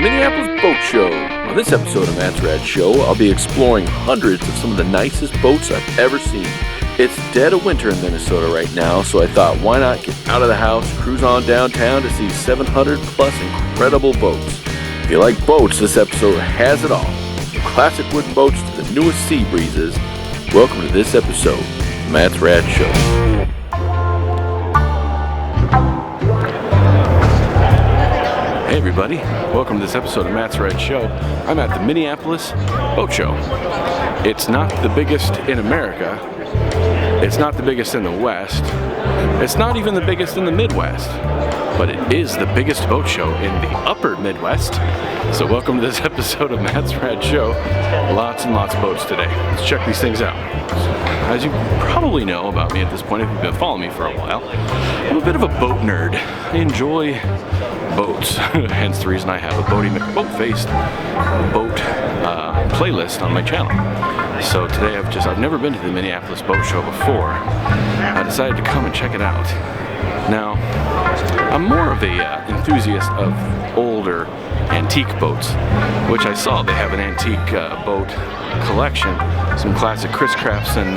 Minneapolis Boat Show. On this episode of Matt's Rad Show, I'll be exploring hundreds of some of the nicest boats I've ever seen. It's dead of winter in Minnesota right now, so I thought, why not get out of the house, cruise on downtown to see 700 plus incredible boats. If you like boats, this episode has it all. From classic wooden boats to the newest Seabreezes. Welcome to this episode of Matt's Rad Show. Hey everybody, welcome to this episode of Matt's Rad Show. I'm at the Minneapolis Boat Show. It's not the biggest in America. It's not the biggest in the West. It's not even the biggest in the Midwest. But it is the biggest boat show in the upper Midwest. So welcome to this episode of Matt's Rad Show. Lots and lots of boats today. Let's check these things out. As you probably know about me at this point, if you've been following me for a while, I'm a bit of a boat nerd. I enjoy boats, hence the reason I have a boat-faced boat playlist on my channel. So today I've never been to the Minneapolis Boat Show before. I decided to come and check it out. Now, I'm more of a enthusiast of older antique boats, which I saw they have an antique boat collection, some classic Chris Crafts, and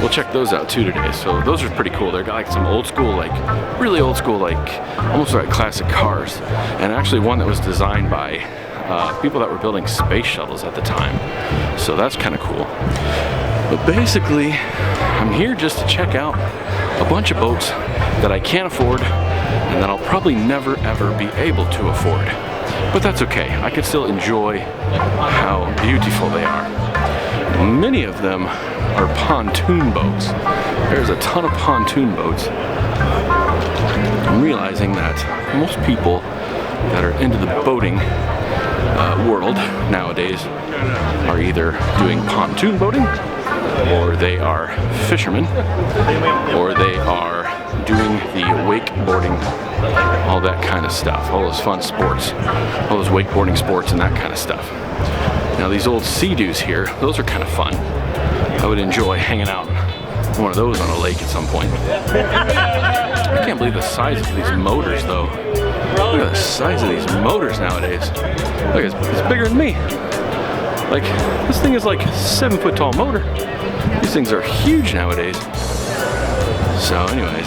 we'll check those out too today. So those are pretty cool. They've got like some old school, like really old school, like almost like classic cars, and actually one that was designed by people that were building space shuttles at the time. So that's kind of cool. But basically, I'm here just to check out a bunch of boats that I can't afford and that I'll probably never ever be able to afford. But that's okay. I can still enjoy how beautiful they are. Many of them are pontoon boats. There's a ton of pontoon boats. I'm realizing that most people that are into the boating world nowadays are either doing pontoon boating, or they are fishermen, or they are doing the wakeboarding, all that kind of stuff, all those fun sports, all those wakeboarding sports and that kind of stuff. Now these old Sea-Doos here, those are kind of fun. I would enjoy hanging out one of those on a lake at some point. I can't believe the size of these motors though. Look at the size of these motors nowadays. Look, it's bigger than me. Like, this thing is like a 7-foot tall motor. These things are huge nowadays. So anyways,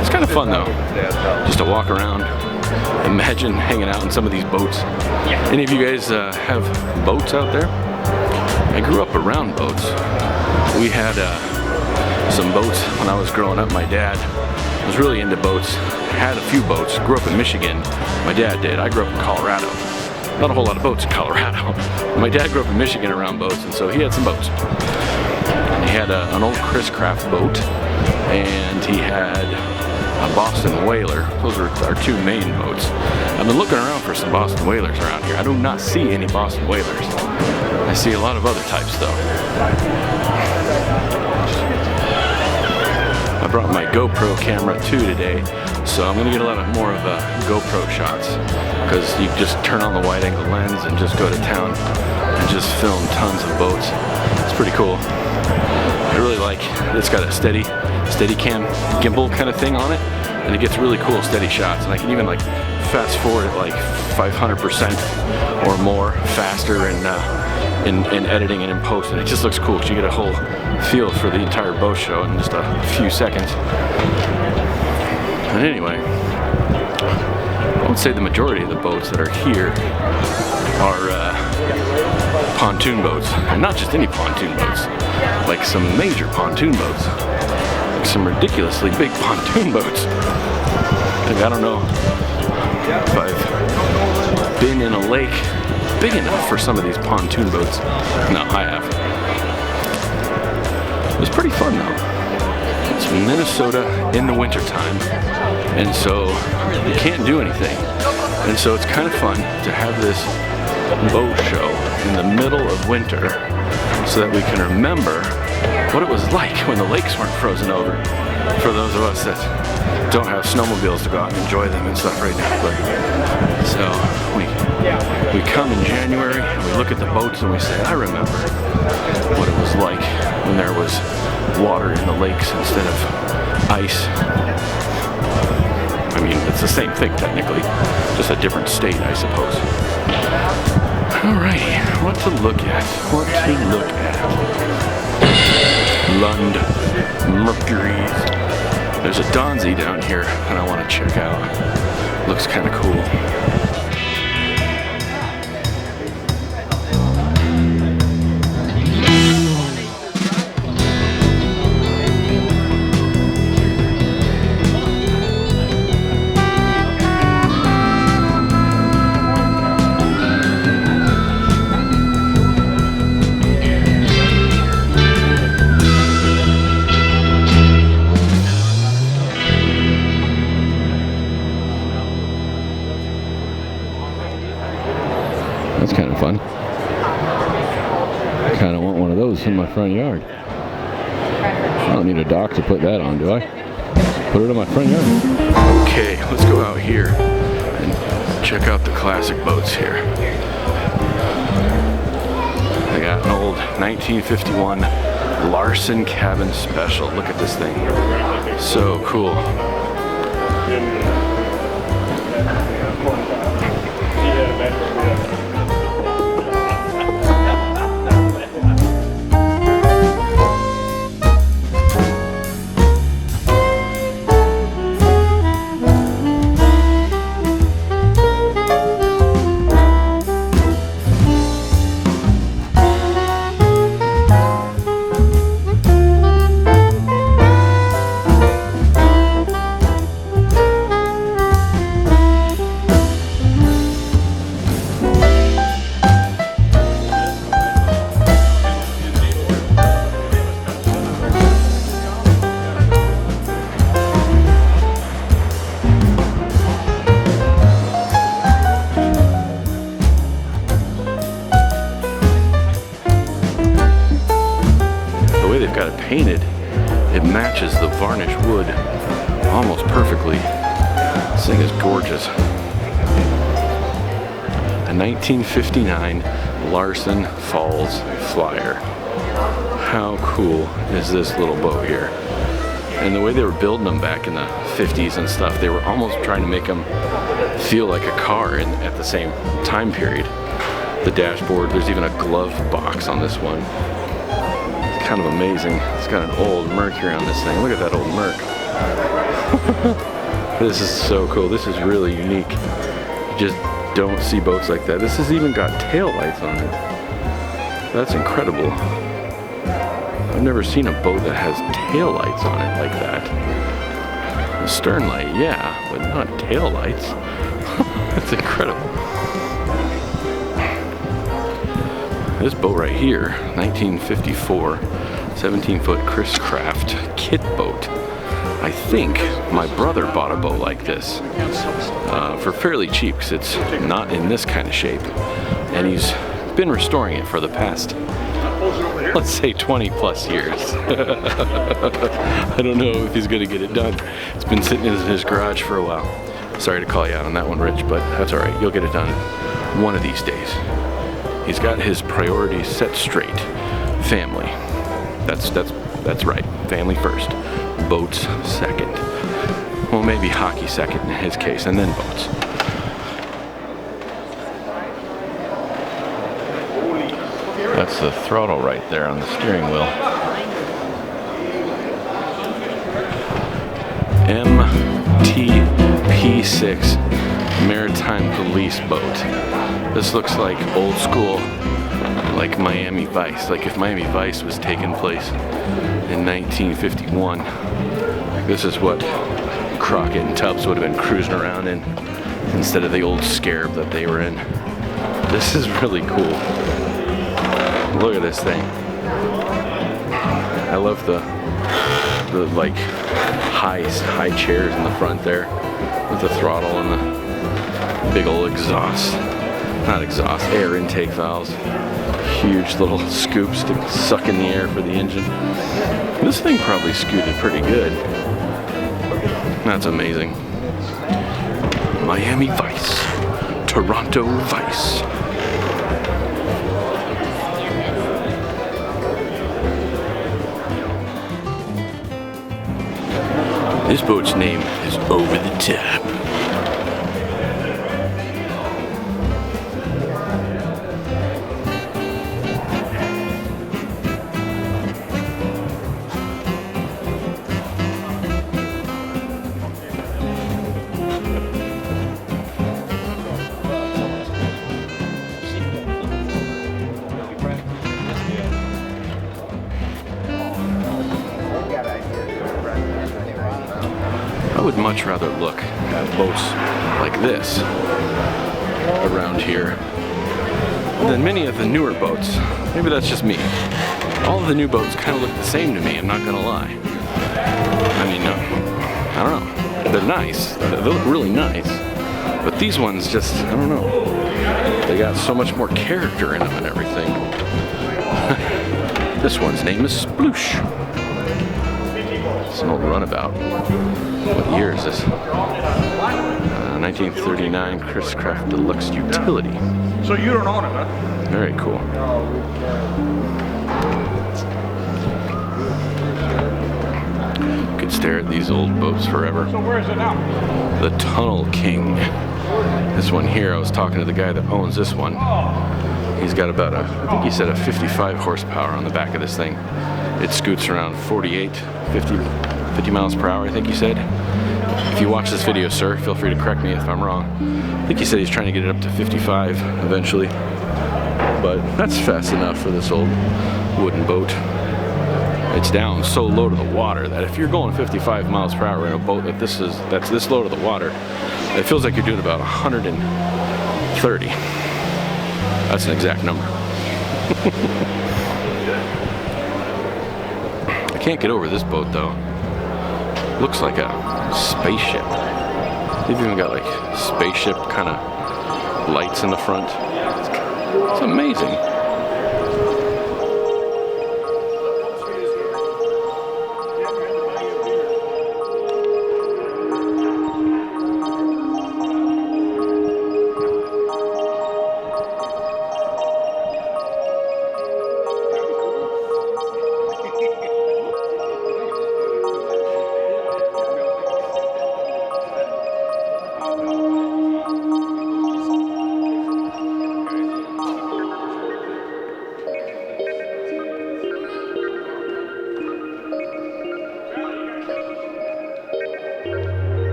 it's kind of fun though, just to walk around, imagine hanging out in some of these boats. Any of you guys have boats out there? I grew up around boats. We had some boats when I was growing up. My dad was really into boats, had a few boats, grew up in Michigan. My dad did. I grew up in Colorado. Not a whole lot of boats in Colorado. My dad grew up in Michigan around boats, and so he had some boats. And he had an old Chris Craft boat, and he had a Boston Whaler. Those are our two main boats. I've been looking around for some Boston Whalers around here. I do not see any Boston Whalers. I see a lot of other types though. I brought my GoPro camera too today, so I'm going to get a lot more of GoPro shots, because you just turn on the wide angle lens and just go to town and just film tons of boats. It's pretty cool. I really like it's got a steady cam gimbal kind of thing on it, and it gets really cool steady shots, and I can even like fast forward at like 500% or more faster in editing and in post, and it just looks cool because you get a whole feel for the entire boat show in just a few seconds. And anyway, I would say the majority of the boats that are here are pontoon boats, and not just any pontoon boats, like some major pontoon boats, like some ridiculously big pontoon boats. Like, I don't know if I've been in a lake big enough for some of these pontoon boats. No, I have. It was pretty fun though. It's Minnesota in the wintertime, and so you can't do anything. And so it's kind of fun to have this boat show in the middle of winter so that we can remember what it was like when the lakes weren't frozen over, for those of us that don't have snowmobiles to go out and enjoy them and stuff right now. But so we come in January and we look at the boats and we say, I remember what it was like when there was water in the lakes instead of ice. I mean, it's the same thing technically, Just a different state, I suppose. Alrighty, what to look at? What to look at? Lund, Mercury's. There's a Donzi down here that I want to check out. Looks kind of cool. That's kind of fun. I kind of want one of those in my front yard. I don't need a dock to put that on, do I? Put it in my front yard. Okay, let's go out here and check out the classic boats here. They got an old 1951 Larson Cabin Special. Look at this thing. So cool. Got it painted, it matches the varnished wood almost perfectly. This thing is gorgeous. A 1959 Larson Falls Flyer. How cool is this little boat here? And the way they were building them back in the 50s and stuff, they were almost trying to make them feel like a car at the same time period. The dashboard, there's even a glove box on this one. Kind of amazing. It's got an old Mercury on this thing. Look at that old Merc. This is so cool. This is really unique. You just don't see boats like that. This has even got tail lights on it. That's incredible. I've never seen a boat that has tail lights on it like that. A stern light, yeah, but not tail lights. That's incredible. This boat right here, 1954, 17-foot Chris Craft kit boat. I think my brother bought a boat like this for fairly cheap because it's not in this kind of shape. And he's been restoring it for the past, let's say 20 plus years. I don't know if he's going to get it done. It's been sitting in his garage for a while. Sorry to call you out on that one, Rich, but that's all right. You'll get it done one of these days. He's got his priorities set straight. Family. That's right. Family first. Boats second. Well, maybe hockey second in his case, and then boats. That's the throttle right there on the steering wheel. MTP6 Maritime Police Boat. This looks like old school, like Miami Vice. Like if Miami Vice was taking place in 1951, this is what Crockett and Tubbs would have been cruising around in instead of the old Scarab that they were in. This is really cool. Look at this thing. I love the like high chairs in the front there with the throttle and the big old air intake valves. Huge little scoops to suck in the air for the engine. This thing probably scooted pretty good. That's amazing. Miami Vice. Toronto Vice. This boat's name is Over the Top. much rather look at boats like this around here than many of the newer boats. Maybe that's just me. All of the new boats kind of look the same to me, I'm not gonna lie. I mean, I don't know. They're nice. They look really nice. But these ones just, I don't know. They got so much more character in them and everything. This one's name is Sploosh. It's an old runabout. What year is this? 1939 Chris Craft Deluxe Utility. So you don't own it, huh? Very cool. Could stare at these old boats forever. So where is it now? The Tunnel King. This one here, I was talking to the guy that owns this one. He's got about I think he said a 55 horsepower on the back of this thing. It scoots around 48, 50 miles per hour, I think he said. If you watch this video, sir, feel free to correct me if I'm wrong. I think he said he's trying to get it up to 55 eventually. But that's fast enough for this old wooden boat. It's down so low to the water that if you're going 55 miles per hour in a boat that's this low to the water, it feels like you're doing about 130. That's an exact number. I can't get over this boat though. Looks like a spaceship. They've even got like spaceship kind of lights in the front. It's amazing.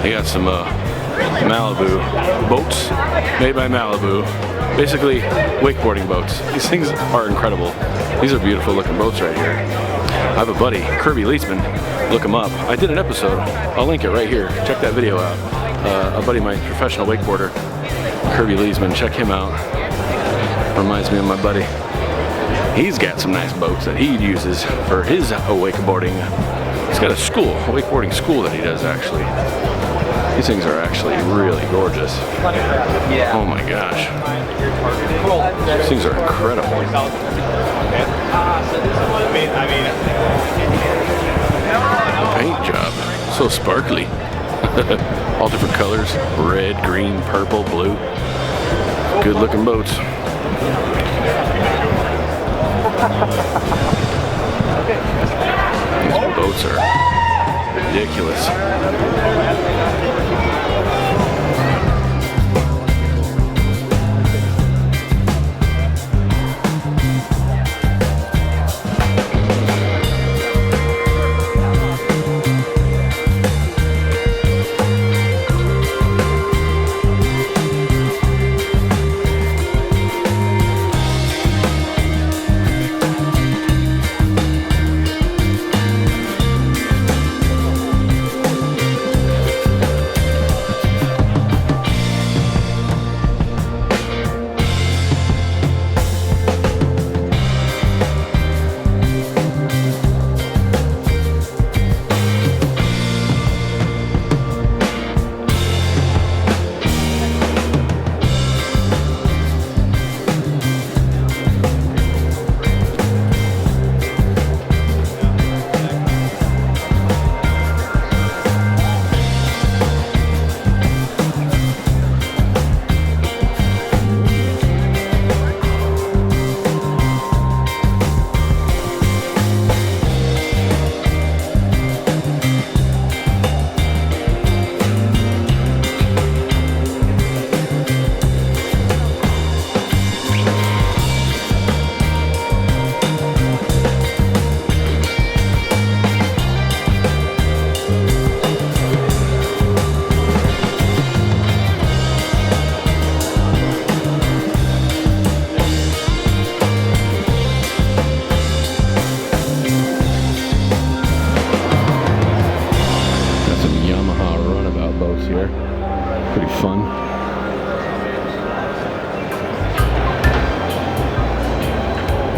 They got some Malibu boats made by Malibu. Basically, wakeboarding boats. These things are incredible. These are beautiful looking boats right here. I have a buddy, Kirby Leedsman. Look him up. I did an episode. I'll link it right here. Check that video out. A buddy of mine, professional wakeboarder, Kirby Leedsman. Check him out. Reminds me of my buddy. He's got some nice boats that he uses for his wakeboarding. He's got a school, a wakeboarding school that he does actually. These things are actually really gorgeous. Oh my gosh. These things are incredible. Paint job, so sparkly. All different colors, red, green, purple, blue. Good looking boats. These boats are ridiculous.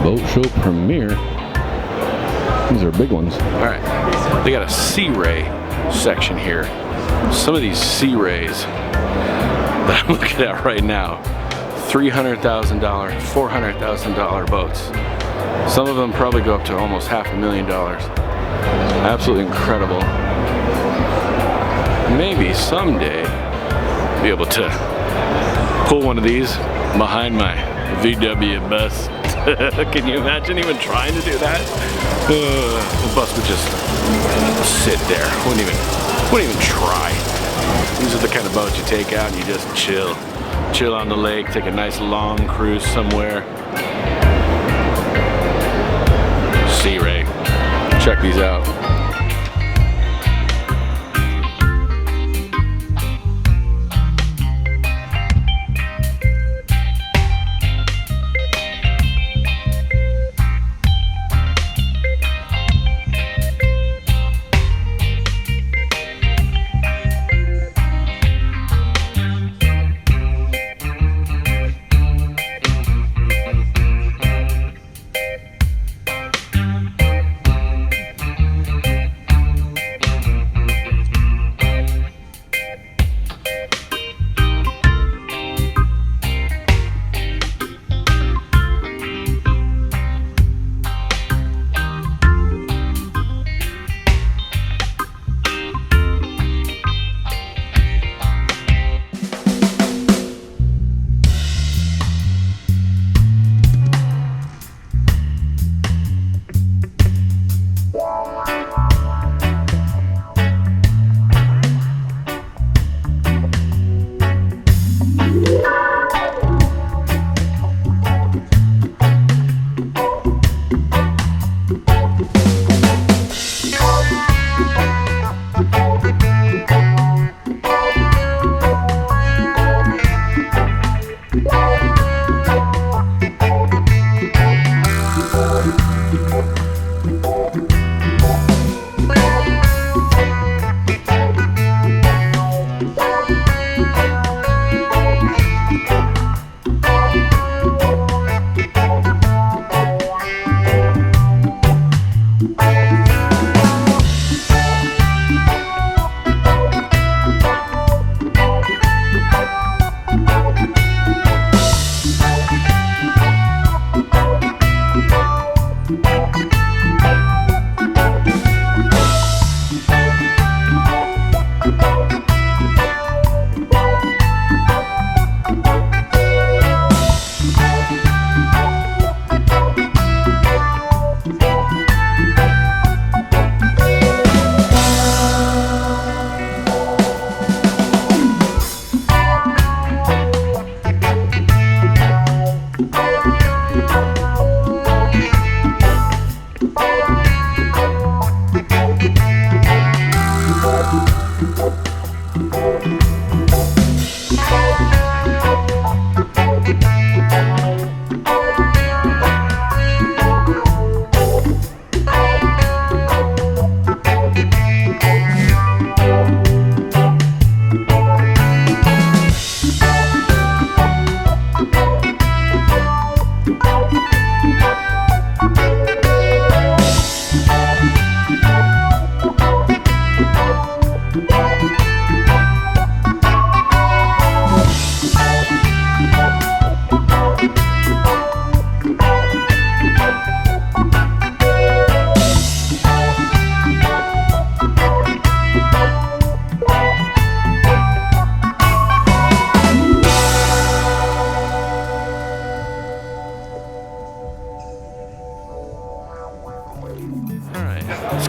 Boat Show premiere. These are big ones. All right, they got a Sea Ray section here. Some of these Sea Rays that I'm looking at right now, $300,000, $400,000 boats. Some of them probably go up to almost $500,000. Absolutely incredible. Maybe someday be able to pull one of these behind my VW bus. Can you imagine even trying to do that? The bus would just sit there. Wouldn't even try. These are the kind of boats you take out and you just chill on the lake, take a nice long cruise somewhere. Sea Ray. Check these out.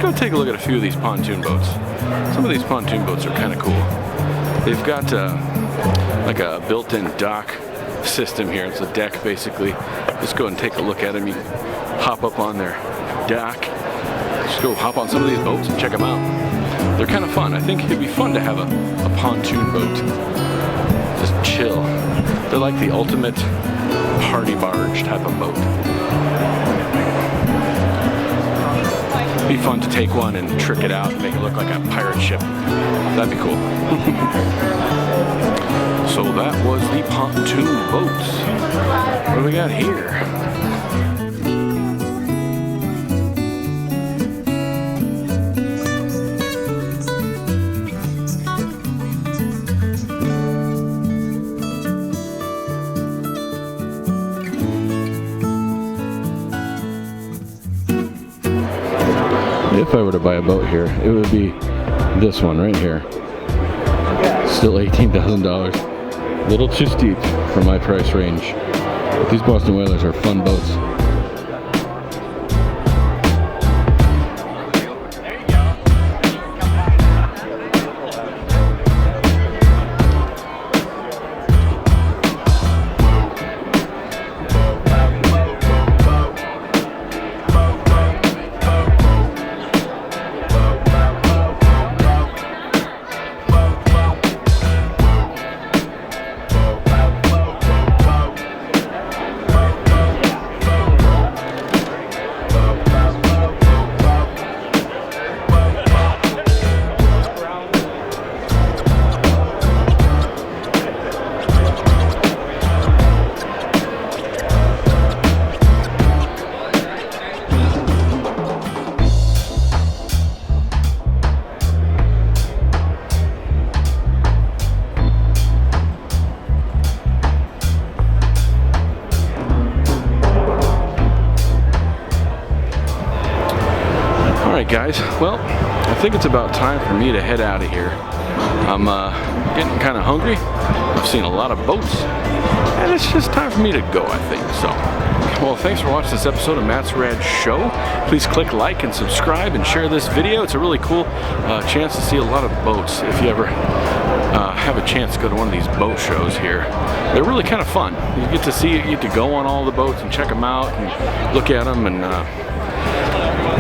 go take a look at a few of these pontoon boats. Some of these pontoon boats are kind of cool. They've got like a built-in dock system here. It's a deck basically. Just go and take a look at them. You can hop up on their dock. Just go hop on some of these boats and check them out. They're kind of fun. I think it'd be fun to have a pontoon boat. Just chill. They're like the ultimate party barge type of boat. It'd be fun to take one and trick it out and make it look like a pirate ship. That'd be cool. So that was the pontoon boats. What do we got here? if I were to buy a boat here, it would be this one right here. Still $18,000. A little too steep for my price range. But these Boston Whalers are fun boats. Guys, well, I think it's about time for me to head out of here. I'm getting kind of hungry. I've seen a lot of boats, and it's just time for me to go, I think. So, well, thanks for watching this episode of Matt's Rad Show. Please click like and subscribe and share this video. It's a really cool chance to see a lot of boats. If you ever have a chance to go to one of these boat shows here, they're really kind of fun. You get to go on all the boats and check them out and look at them and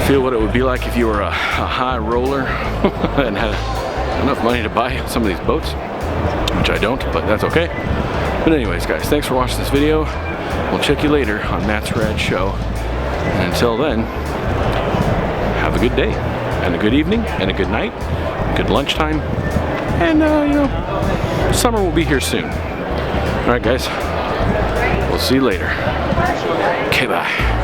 feel what it would be like if you were a high roller and had enough money to buy some of these boats, which I don't, but that's okay. But anyways, guys, thanks for watching this video. We'll check you later on Matt's Rad Show. And until then, have a good day, and a good evening, and a good night, good lunchtime, and, you know, summer will be here soon. All right, guys, we'll see you later. Okay, bye.